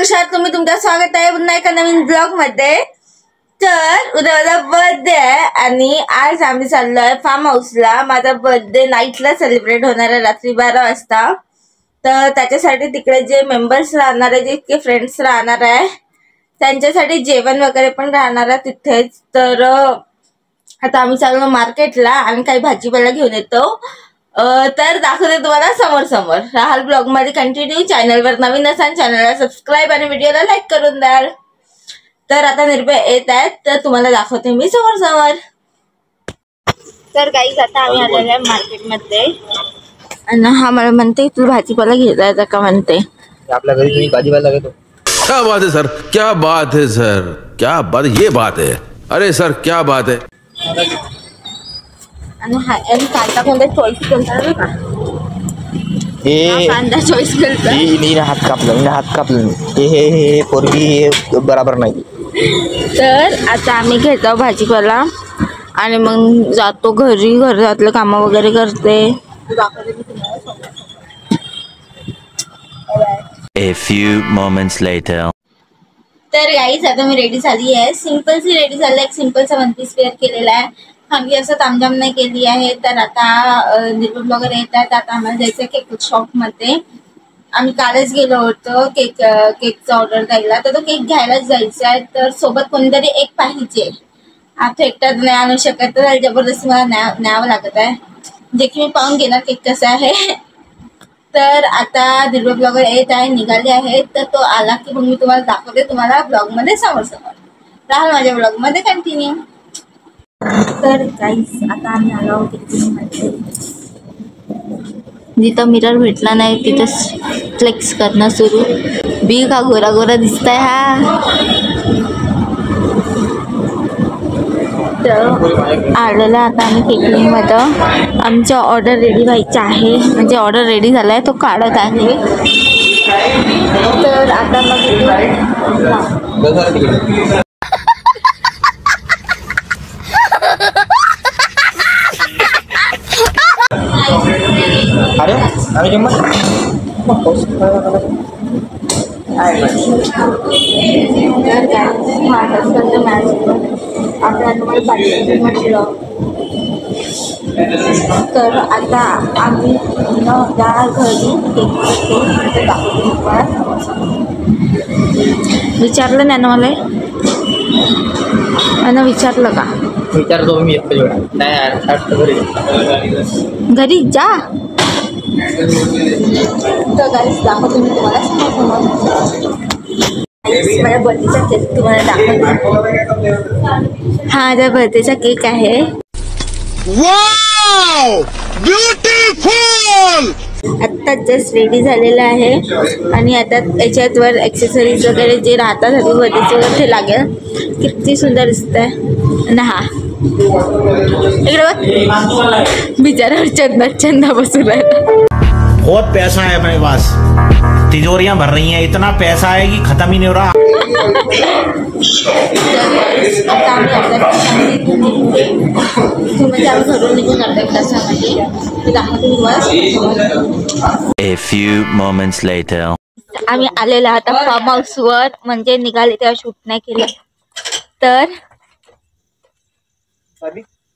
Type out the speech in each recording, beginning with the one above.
कशा आहात तुम्ही? तुमचं स्वागत आहे पुन्हा एका नवीन ब्लॉग मध्ये। तर उद्या माझा बर्थडे आहे आणि आज आम्ही चाललोय फार्म हाऊसला। माझा बर्थडे नाईटला सेलिब्रेट होणार आहे रात्री 12 वाजता। तर त्याच्यासाठी तिकडे जे मेंबर्स राहणार आहे, जे फ्रेंड्स राहणार आहे, त्यांच्यासाठी जेवण वगैरे पण राहणार आहे तिथेच। तर आता आम्ही चाललो मार्केटला आणि काही भाजीपाला घेऊन येतो। तर दाखवते तुम्हाला समोर समोर। राहाल ब्लॉग मध्ये कंटिन्यू। चॅनलवर नवीन असाल चॅनलला सबस्क्राइब आणि व्हिडिओला लाईक करून द्याल। तर आता निर्भय येत आहेत, तर तुम्हाला दाखवते मी समोर समोर। तर गाईज आता आम्ही आलेलो आहे मार्केटमध्ये आणि हा मला म्हणते तू भाजीपाला घेतला का म्हणते। आपल्या घरी तुम्ही भाजीपाला घेतो। क्या बात है सर, क्या बात है सर, क्या बात, ये बात है। अरे सर क्या बात है। आणि हा कांदा कोणता चॉईस केलता का? हे कांदा चॉईस केलता। मी हात कापलं हे पोरगी हे बरोबर नाही। तर आता आम्ही घेतो भाजीपाला आणि मग जातो घरी। घरातलं काम वगैरे करते। A few moments later. तर गाईज आता मी रेडी झाली आहे। सिंपल सी रेडी झाली आहे। एक सिंपलचा वन पीस वेअर केलेला आहे। आम्ही असं तामझाम नाही केली आहे। तर आता निर्भय ब्लॉगर येत आहेत। आता आम्हाला जायचं केक शॉप मध्ये। आम्ही कालच गेलो होतो केकचा ऑर्डर द्यायला। तर तो केक घ्यायलाच जायचा आहे। तर सोबत कोणतरी एक पाहिजे। आता एकटाच नाही आणू शकत, तर जबरदस्ती मला न्यावं लागत आहे। जे की मी पाहून घेणार केक कसा आहे। तर आता निर्भय ब्लॉगर येत आहे, निघाले आहे। तर तो आला की मग मी तुम्हाला दाखवते, तुम्हाला ब्लॉग मध्ये समोर समोर। राहा माझ्या ब्लॉग मध्ये कंटिन्यू। तर गाईस आता आम्ही आलो आहोत मध्ये। जिथं मिरर भेटला नाही तिथं फ्लेक्स करणं सुरू। बी का गोरा गोरा दिसताय हा। तर आलेला आता आम्ही केकिंग मध्ये। आमचं ऑर्डर रेडी व्हायचं आहे, म्हणजे ऑर्डर रेडी झालाय, तो काढत आहे। तर आता मग अरे आम्ही किंमत तर आता आम्ही या घरी विचारलं नाही ना मला विचारलं का? विचारतो मी घरी जा। तर गाईस दाखवतो मी तुम्हाला माझ्या बर्थडेचा केक तुम्हाला दाखवतो। हा माझ्या बर्थडेचा केक आहे। Wow, beautiful. आत्ता जस्ट रेडी झालेला आहे आणि आता याच्यात वर एक्सेसरीज वगैरे जे राहतात बर्थडेचे वगैरे ते लागेल। किती सुंदर दिसतंय ना। हा इकडे बघ, बिचारा चंदा बसून राहिला। बहुत पैसा है मेरे पास, तिजोरियां भर रही हैं। इतना पैसा है कि खत्म ही नहीं हो रहा। A few moments later. आम्ही आलेला आता फार्म हाऊस वर, म्हणजे निघाले तेव्हा शूट नाही केलं।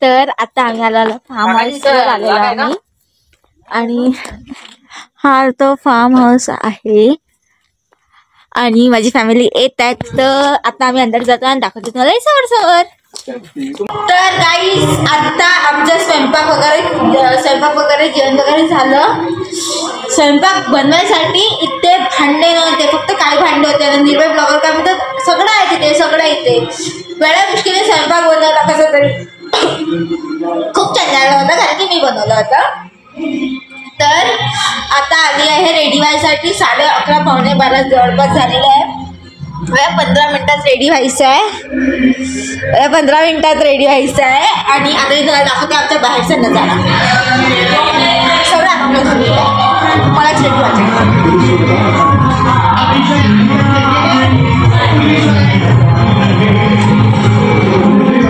तर आता आम्ही आलेला फार्म हाऊस वर आलेलो आम्ही आणि हा तो फार्म हाऊस आहे आणि माझी फॅमिली येत आहेत। तर आता आम्ही अंदर जातो आणि दाखवतो तुम्हाला समोर समोर। तर गाईस आता आमचा स्वयंपाक वगैरे जेवण वगैरे झालं। स्वयंपाक बनवायसाठी इथे भांडे नव्हते, फक्त काही भांडे होते। निर्भय ब्लॉगर काय म्हणतात सगळं आहे तिथे, सगळं इथे। वेळा मुश्किल स्वयंपाक बनवला कसं तरी। खूप छान झालं होतं कारण की मी बनवलं होतं। तर आता आली आहे रेडी व्हायसाठी। 11:30 पावणे 12 जवळपास झालेलं आहे। 15 मिनिटात रेडी व्हायचं आहे। 15 मिनिटात रेडी व्हायचं आहे आणि आता मी तुम्हाला दाखवते आमच्या बाहेरचा नजारा। सगळं आपलं झालेलं आहे, मलाच रेडी व्हायचं।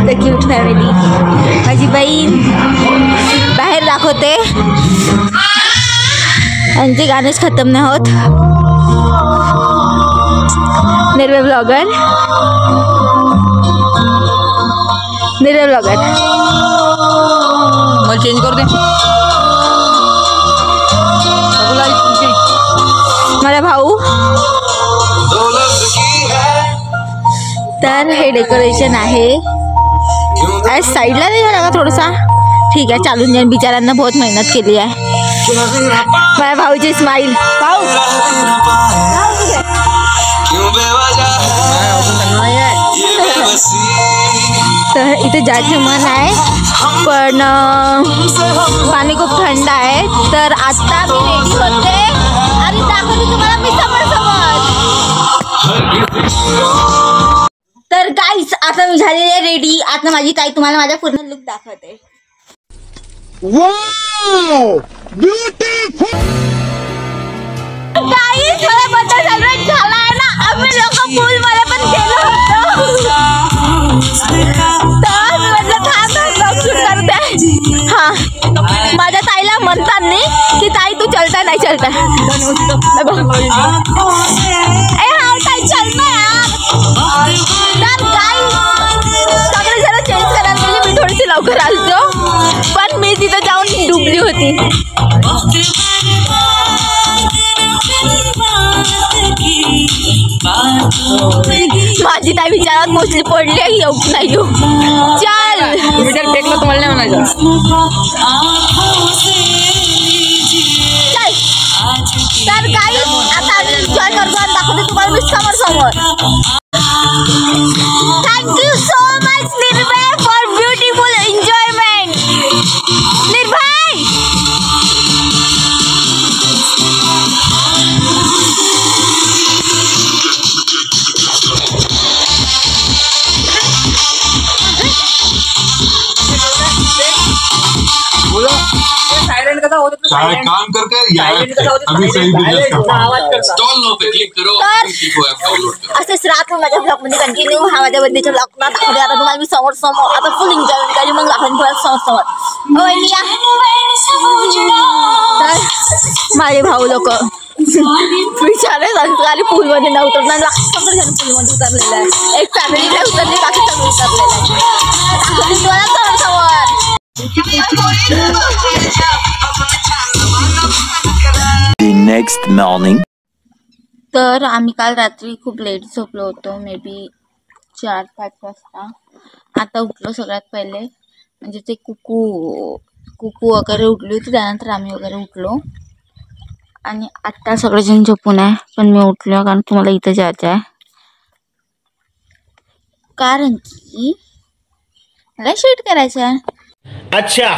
द क्यूट फॅमिली, माझी बहीण बाहेर दाखवते। यांचे गाणेच खतम नाही होत। निर्भय ब्लॉगर मला चेंज करू दे. माझा भाऊ. तर हे डेकोरेशन आहे. साईडला नाही झाला का थोडासा. ठीक आहे, चालून जाईल. बिचाऱ्यांना बहुत मेहनत केली आहे. माझ्या भाऊची स्माईल. भाऊ तर इथे जायचं मन आहे, पण पाणी खूप थंड आहे. तर आता मी रेडी होते आणि दाखवते तुम्हाला मी समोर. तर गाईस आता मी झालेली आहे रेडी. आता माझी ताई तुम्हाला माझा पूर्ण लुक दाखवते. गाईस मला बद्दल सेलिब्रेट झाला आहे ना. आम्ही लोक पूल मध्ये पण गेलो होतो. तर मी म्हटलं थांब ब्लॉग शूट करते. हा, माझ्या ताईला म्हणतात नाही की ताई तू चलता नाही चलता. ए हा ताई चल ना यार. तर गाईस सगळे जण चेंज करायला म्हणजे मी थोडीशी लवकर आलतो, पण मी तिथं जाऊन डुबली होती. माझी ताई विचारात मोस्टली पडली आहे, येऊ की नाही येऊ. चल टेकलं तुम्हाला नाही म्हणायचं. चल. तर गाईस आता आम्ही एन्जॉय करतो आणि दाखवते तुम्हाला मी समोर. थँक्यू सो मच निर्भय फॉर ब्युटिफुल एन्जॉयमेंट. निर्भय साइलेंट कसा होत काम करके अभी सही बिजनेस करता स्टॉल नो पे क्लिक करो तर को ऍप डाउनलोड करो. असेच राहतो माझ्या ब्लॉग मध्ये कंटिन्यू. हा माझ्या बर्थडेच्या ब्लॉगला दाखवते आता तुम्हाला मी समोर आता फुल एन्जॉयमेंट केली. मग दाखवून तुम्हाला समोर. तर माझे भाऊ लोक विचारले संस्कारी पूलमध्ये न उतरणार. पूलमध्ये उतरलेलं आहे. एक फॅमिली नाही उतरली, बाकी सगळं उतरलेलं आहे. दाखवते तुम्हाला समोर. The next morning. तर आम्ही काल रात्री खूप लेट झोपलो होतो, मे बी 4-5 वाजता. आता उठलो सगळ्यात पहिले, म्हणजे ते कुकू वगैरे उठली होती, त्यानंतर आम्ही वगैरे उठलो. आणि आत्ता सगळेजण झोपून आहे, पण मी उठलो कारण तुम्हाला इथं जायचं आहे. कारण की मला शूट करायचं आहे. अच्छा.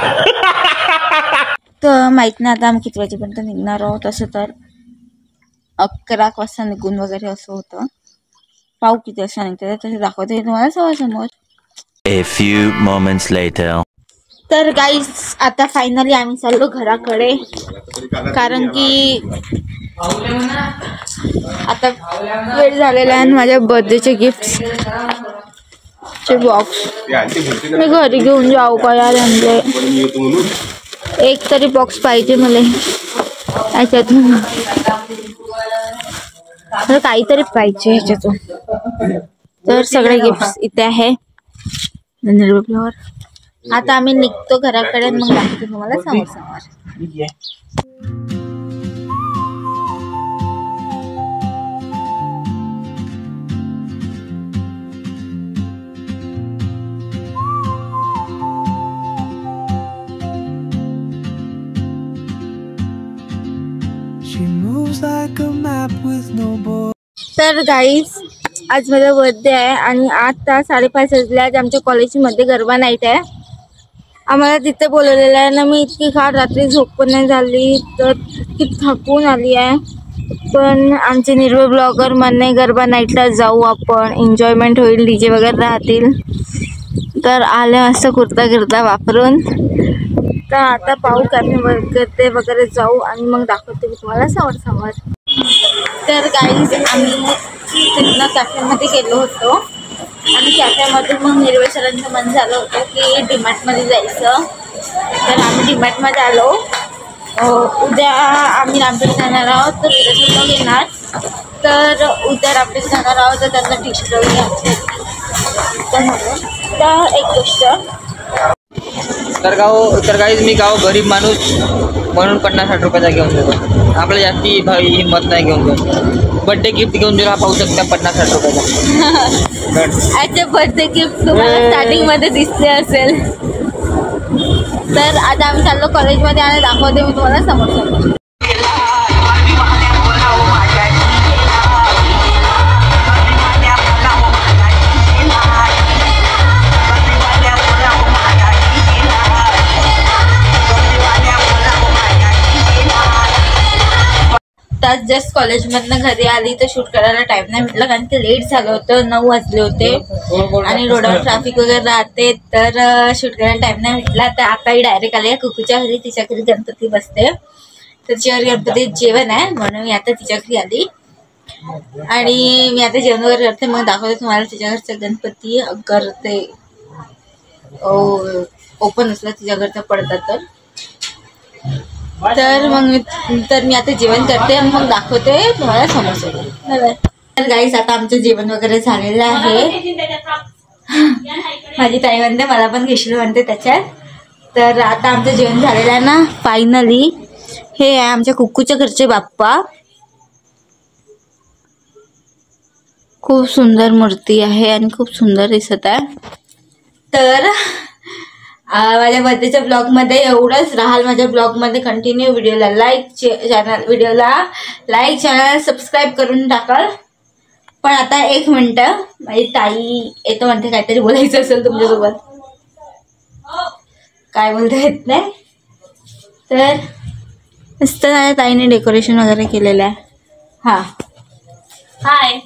तर माहीत नाही आता आम्ही किती वाजेपर्यंत निघणार आहोत. तसं तर 11 वाजता निघून वगैरे असं होतं. पाहू किती वाजता निघतं तसे दाखवते तुम्हाला समोर. A few moments later. तर गाईज आता फायनली आम्ही चाललो घराकडे, कारण की आता वेळ झालेला आहे. माझ्या बर्थडेचे गिफ्टचे बॉक्स मी घरी घेऊन जाऊ का यार. म्हणजे एक तरी बॉक्स पाहिजे मला ह्याच्यातून, तर काहीतरी पाहिजे ह्याच्यातून. तर सगळे गिफ्ट इथे आहे निर्भयवर. आता आम्ही निघतो घराकडे, मग दाखवतो तुम्हाला समोर. तर गाईज आज माझा बर्थडे आहे आणि आता 5:30 वाजले. आज आमच्या कॉलेजमध्ये गरबा नाईट आहे. आम्हाला तिथे बोलवलेलं आहे ना. मी इतकी खाट रात्री झोप पण नाही झाली, तर इतकी थकून आली आहे. पण आमचे निर्भय ब्लॉगर म्हणणे गरबा नाईटला जाऊ आपण, एन्जॉयमेंट होईल, डीजे वगैरे राहतील. तर आले मस्त कुर्ता गिर्ता वापरून. तर आता पाहू कॅफे वगैरे जाऊ आणि मग दाखवते मी तुम्हाला समोर. तर गाईज आम्ही तिथनं कॅफेमध्ये गेलो होतो आणि कॅफेमध्ये मग निर्भय सरांचं मन झालं होतं की डीमार्टमध्ये जायचं. तर आम्ही डीमार्टमध्ये आलो उद्या आम्ही रामटेक जाणार आहोत, तर उद्याचे ब्लॉग येणार. तर उद्या रामटेक जाणार आहोत, तर त्यांना टी शर्ट वगैरे घ्यायचे. तर एक गोष्ट, तर गाईज मी गरीब माणूस म्हणून 50-60 रुपयाचा घेऊन देतो. आपल्याला जास्ती हिंमत नाही घेऊन देतो. बर्थडे गिफ्ट घेऊन दिला, पाहू शकता 50-60 रुपयाचा. आजचे बर्थडे गिफ्ट तुम्हाला स्टार्टिंगमध्ये दिसले असेल. तर आता आम्ही चाललो कॉलेजमध्ये आणि दाखवते मी तुम्हाला समोर. त्यात जस्ट कॉलेजमधनं घरी आली तर शूट करायला टाइम नाही भेटला, कारण की लेट झालं होतं, 9 वाजले होते आणि रोडवर ट्रॅफिक वगैरे राहते, तर शूट करायला टाइम नाही भेटला. तर आता ही डायरेक्ट आली कुकूच्या घरी, तिच्या घरी गणपती बसते, तर तिच्यावर गणपतीत जेवण आहे म्हणून मी आता तिच्या घरी आली. आणि मी आता जेवण वगैरे करते, मग दाखवते तुम्हाला तिच्या घरचं गणपती. अगर ते ओपन असलं तिच्या घरचं पडतात तर मी आता जेवण करते आणि मग दाखवते तुम्हाला समोर. तर गाईस आता आमचं जेवण वगैरे झालेलं आहे. माझी ताई म्हणते मला पण घेशील म्हणते त्याच्यात. तर आता आमचं जेवण झालेलं आहे ना फायनली. हे आहे आमच्या कुक्कूच्या घरचे बाप्पा. खूप सुंदर मूर्ती आहे आणि खूप सुंदर दिसत आहे. तर माझ्या बर्थडेच्या ब्लॉगमध्ये एवढंच राहाल. माझ्या ब्लॉगमध्ये कंटिन्यू व्हिडिओला लाईक चॅनल सबस्क्राईब करून टाकाल. पण आता 1 मिनटं, माझी ताई येतो म्हणते, काहीतरी बोलायचं असेल तुमच्यासोबत. काय बोलता येत नाही. तर मस्त माझ्या ताईने डेकोरेशन वगैरे केलेलं आहे. हां हाय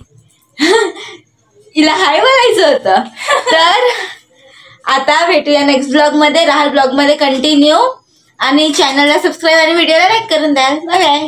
हिला हाय बोलायचं होतं. तर आता भेटूया नेक्स्ट ब्लॉगमध्ये. राहाल ब्लॉगमध्ये कंटिन्यू आणि चॅनलला सबस्क्राईब आणि व्हिडिओला लाईक करून द्याल. Bye bye.